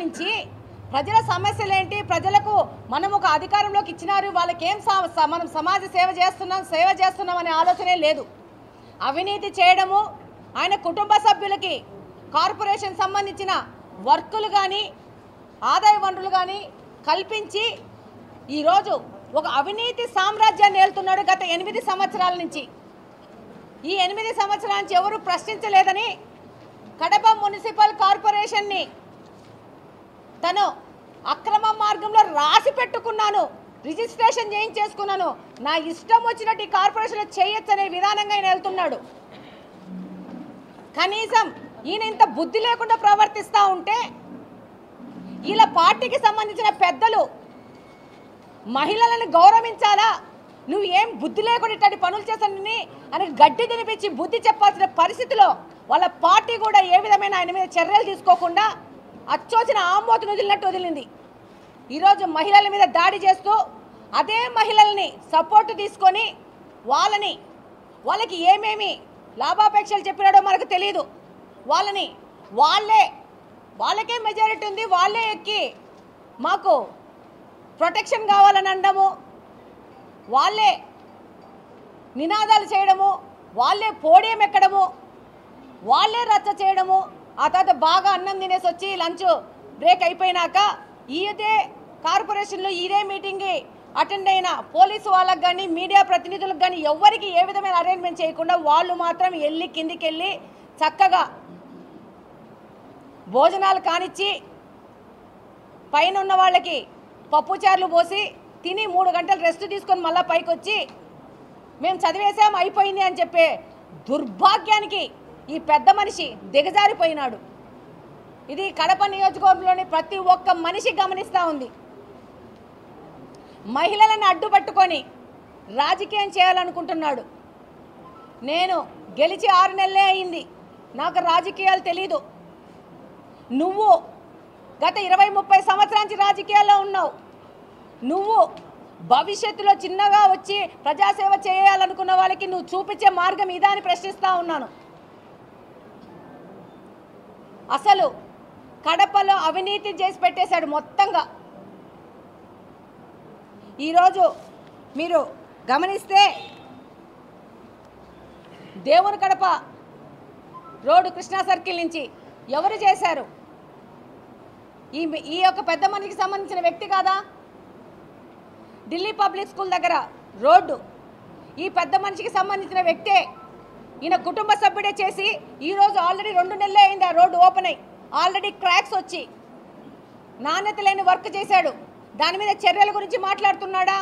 నుంచి ప్రజల సమస్యలు ఏంటి, ప్రజలకు మనం ఒక అధికారంలోకి ఇచ్చినారు, వాళ్ళకేం మనం సమాజ సేవ చేస్తున్నాం అనే ఆలోచనే లేదు. అవినీతి చేయడము, ఆయన కుటుంబ సభ్యులకి కార్పొరేషన్ సంబంధించిన వర్కులు కానీ ఆదాయ వనరులు కానీ కల్పించి ఈరోజు ఒక అవినీతి సామ్రాజ్యాన్ని ఏలుతున్నాడు గత 8 సంవత్సరాల నుంచి. ఈ 8 సంవత్సరాల నుంచి ఎవరు ప్రశ్నించలేదని కడప మున్సిపల్ కార్పొరేషన్ని తను అక్రమ మార్గంలో రాసి పెట్టుకున్నాను, రిజిస్ట్రేషన్ చేయించేసుకున్నాను, నా ఇష్టం వచ్చినట్టు ఈ కార్పొరేషన్లో చేయొచ్చనే విధానంగా ఆయన వెళ్తున్నాడు. కనీసం ఈయన ఇంత బుద్ధి లేకుండా ప్రవర్తిస్తూ ఉంటే ఇలా పార్టీకి సంబంధించిన పెద్దలు మహిళలను గౌరవించాలా, నువ్వు ఏం బుద్ధి లేకుండా ఇట్లాంటి పనులు చేశానని అని గడ్డి తినిపించి బుద్ధి చెప్పాల్సిన పరిస్థితిలో వాళ్ళ పార్టీ కూడా ఏ విధమైన ఆయన మీద చర్యలు తీసుకోకుండా అచ్చోసిన ఆమోతును వదిలినట్టు వదిలింది. ఈరోజు మహిళల మీద దాడి చేస్తూ అదే మహిళల్ని సపోర్టు తీసుకొని వాళ్ళకి ఏమేమి లాభాపేక్షలు చెప్పినాడో మనకు తెలియదు. వాళ్ళకే మెజారిటీ ఉంది, వాళ్ళే ఎక్కి మాకు ప్రొటెక్షన్ కావాలని అనడము, వాళ్ళే నినాదాలు చేయడము, వాళ్ళే పోడియం ఎక్కడము, వాళ్ళే రచ్చ చేయడము. ఆ తర్వాత బాగా అన్నం తినేసి వచ్చి లంచ్ బ్రేక్ అయిపోయినాక ఇదే కార్పొరేషన్లో ఇదే మీటింగ్ అటెండ్ అయిన పోలీసు వాళ్ళకు కానీ మీడియా ప్రతినిధులకు కానీ ఎవరికి ఏ విధమైన అరేంజ్మెంట్ చేయకుండా వాళ్ళు మాత్రం వెళ్ళి కిందికి వెళ్ళి చక్కగా భోజనాలు కానిచ్చి పైన ఉన్న వాళ్ళకి పప్పుచారులు పోసి తిని 3 గంటలు రెస్ట్ తీసుకొని మళ్ళీ పైకి వచ్చి మేము చదివేసాం అయిపోయింది అని చెప్పే దుర్భాగ్యానికి ఈ పెద్ద మనిషి దిగజారిపోయినాడు. ఇది కడప నియోజకవర్గంలోని ప్రతి ఒక్క మనిషి గమనిస్తూ ఉంది. మహిళలను అడ్డుపట్టుకొని రాజకీయం చేయాలనుకుంటున్నాడు. నేను గెలిచి 6 నెలలే అయింది, నాకు రాజకీయాలు తెలీదు. నువ్వు గత 20-30 సంవత్సరాల నుంచి రాజకీయాల్లో ఉన్నావు. నువ్వు భవిష్యత్తులో చిన్నగా వచ్చి ప్రజాసేవ చేయాలనుకున్న వాళ్ళకి నువ్వు చూపించే మార్గం ఇదా అని ప్రశ్నిస్తూ ఉన్నాను. అసలు కడపలో అవినీతి చేసి పెట్టేశాడు మొత్తంగా. ఈరోజు మీరు గమనిస్తే దేవుని కడప రోడ్డు కృష్ణా సర్కిల్ నుంచి ఎవరు చేశారు? ఈ యొక్క పెద్ద మనిషికి సంబంధించిన వ్యక్తి కాదా? ఢిల్లీ పబ్లిక్ స్కూల్ దగ్గర రోడ్డు ఈ పెద్ద మనిషికి సంబంధించిన వ్యక్తే, ఈయన కుటుంబ సభ్యుడే చేసి ఈరోజు ఆల్రెడీ 2 నెలలే అయింది ఆ రోడ్డు ఓపెన్ అయ్యి, ఆల్రెడీ క్రాక్స్ వచ్చి నాణ్యత లేని వర్క్ చేశాడు. దాని మీద చర్యల గురించి మాట్లాడుతున్నాడా?